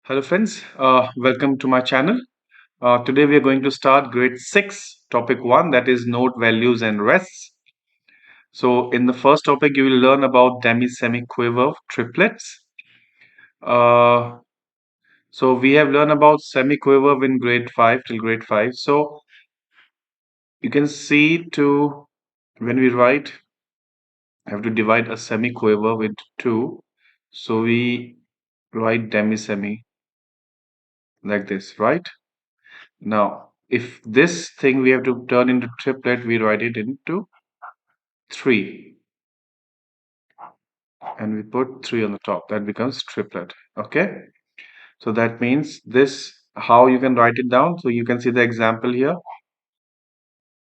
Hello, friends. Welcome to my channel. Today we are going to start grade 6, topic 1, that is note values and rests. So, in the first topic, you will learn about demi-semi-quiver triplets. Uh, so, we have learned about semi-quiver in grade 5 till grade 5. So, you can see to when we write, have to divide a semi-quiver with 2. So, we write demi-semi like this, right? Now, if this thing we have to turn into triplet, we write it into 3 and we put 3 on the top. That becomes triplet. Okay. So that means this, how you can write it down. So you can see the example here.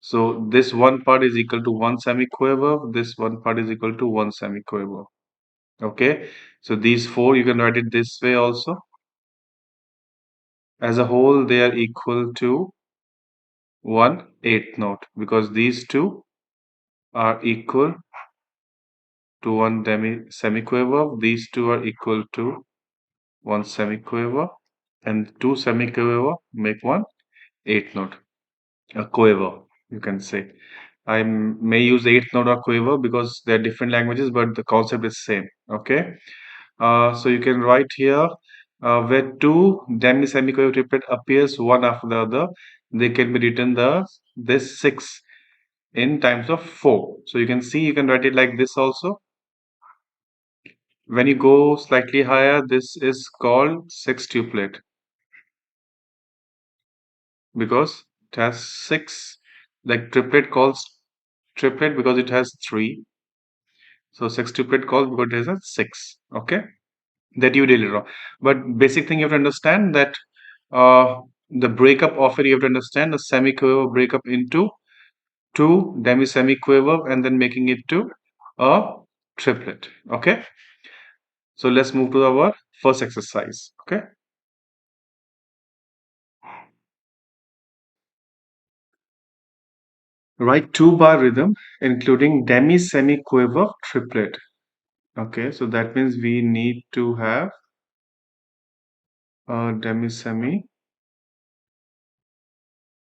So this one part is equal to 1 semiquiver. This one part is equal to 1 semiquiver. Okay. So these 4, you can write it this way also. As a whole, they are equal to 1/8 note because these two are equal to 1 semiquiver. These two are equal to 1 semiquiver, and 2 semiquiver make 1/8 note, a quiver, you can say. I may use eighth note or quiver because they're different languages, but the concept is same. Okay. So you can write here where two demi-semiquiver triplet appears one after the other, they can be written this 6 in times of 4. So you can see you can write it like this also. When you go slightly higher, this is called sextuplet because it has 6. Like triplet calls triplet because it has 3. So sextuplet calls because it has a 6. Okay, that you really wrong. But basic thing you have to understand that the breakup of it, you have to understand the semiquiver breakup into 2 demi-semiquiver and then making it to a triplet. Okay, so let's move to our first exercise. Okay. Write 2-bar rhythm including demi-semi-quiver triplet. Okay, so that means we need to have a demi-semi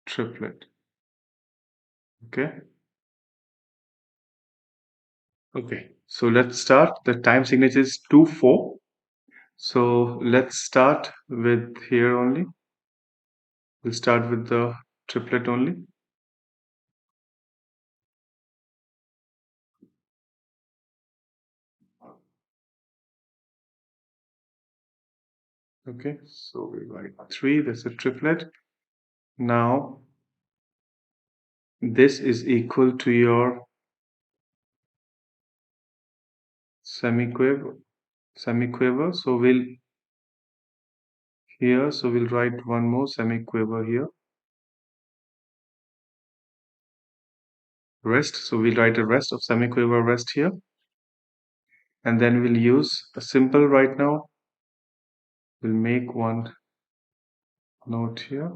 triplet. Okay. Okay, so let's start. The time signature is 2/4. So let's start with here only. We'll start with the triplet only. Okay, so we write 3, that's a triplet. Now this is equal to your semiquiver. So we'll here, so we'll write one more semiquiver here. Rest, so we'll write a rest of semiquiver rest here. And then we'll use a simple right now. We'll make one note here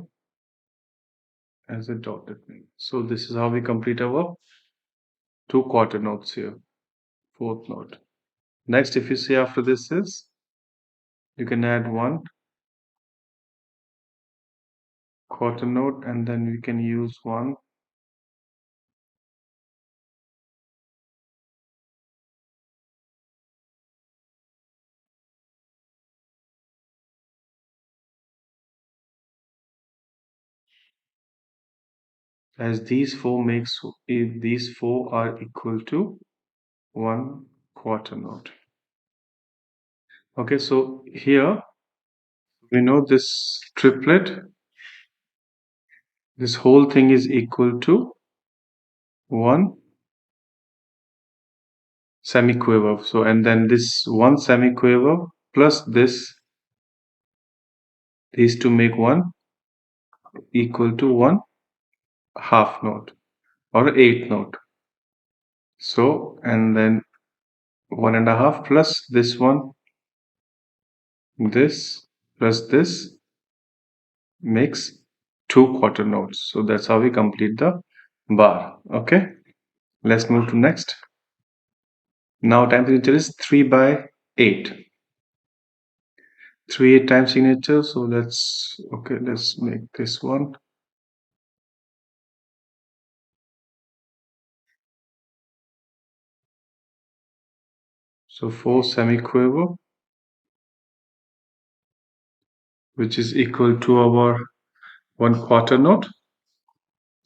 as a dotted line. So this is how we complete our 2 quarter notes here, 4th note. Next, if you see after this is, you can add 1 quarter note and then we can use 1 as these 4 are equal to 1 quarter note. Okay, so here we know this triplet, this whole thing is equal to 1 semiquiver. So, and then this 1 semiquiver plus these two make 1 equal to 1 half note or 8th note. So, and then 1.5 plus this one, this plus this makes 2 quarter notes. So that's how we complete the bar. Okay, let's move to next. Now time signature is 3/8. 3 8 time signature. So let's make this one. So 4 semiquaver, which is equal to our 1/4 note.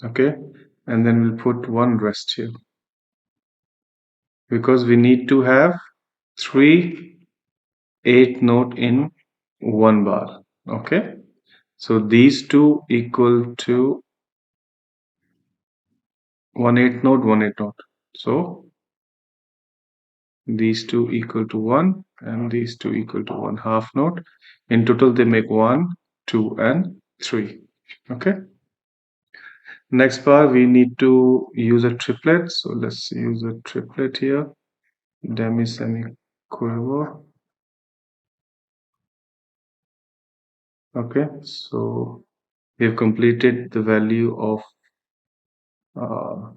Okay, and then we'll put one rest here because we need to have 3 8 note in one bar. Okay, so these two equal to 1 8 note, 1 8 note. So these two equal to 1 and these two equal to 1/2 note. In total they make 1 2 and 3. Okay, next bar we need to use a triplet, so let's use a triplet here, demi semiquaver. Okay, so we have completed the value of uh,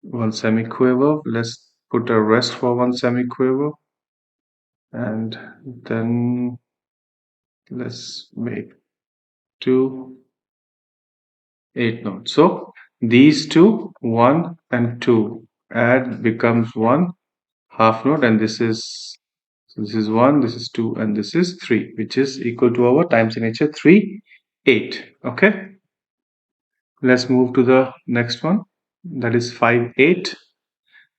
one semiquaver. Let's put a rest for one semiquaver, and then let's make 2 8 notes. So these two, 1 and 2, add becomes 1/2 note, and this is 1, this is 2, and this is 3, which is equal to our time signature 3 8. Okay, let's move to the next one, that is 5 8.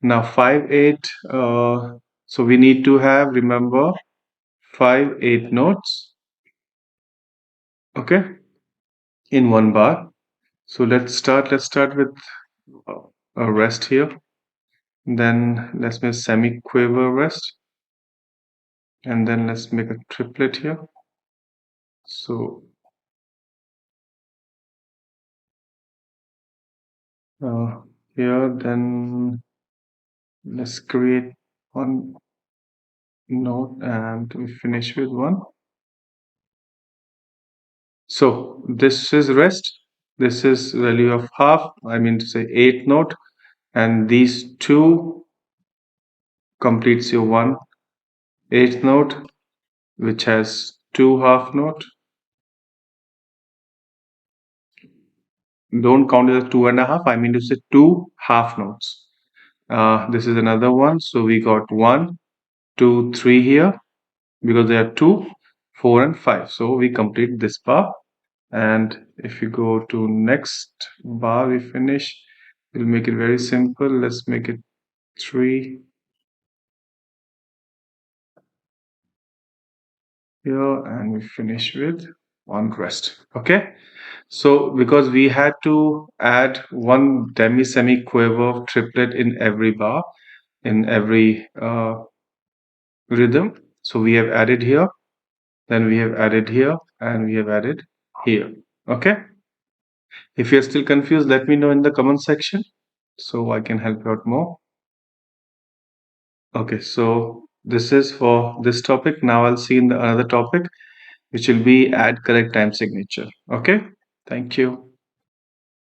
Now 5 8, so we need to have, remember, 5 8 notes, okay, in one bar. So let's start with a rest here. Then let's make semiquaver rest, and then let's make a triplet here. So here, then let's create one note and we finish with one. So this is rest, this is value of half, I mean to say 8 note, and these two completes your 1 8th note, which has 2/2 note. Don't count it as 2.5, I mean to say 2/2 notes. This is another one, so we got 1 2 3 here because there are 2 4 and 5, so we complete this bar. And if you go to next bar, we finish, we'll make it very simple. Let's make it 3 here, and we finish with one rest. Okay, so because we had to add one demi semiquaver triplet in every bar, in every rhythm, so we have added here, then we have added here, and we have added here. Okay, if you're still confused, let me know in the comment section so I can help you out more. Okay, so this is for this topic. Now I'll see in the another topic, which will be add correct time signature. Okay, thank you.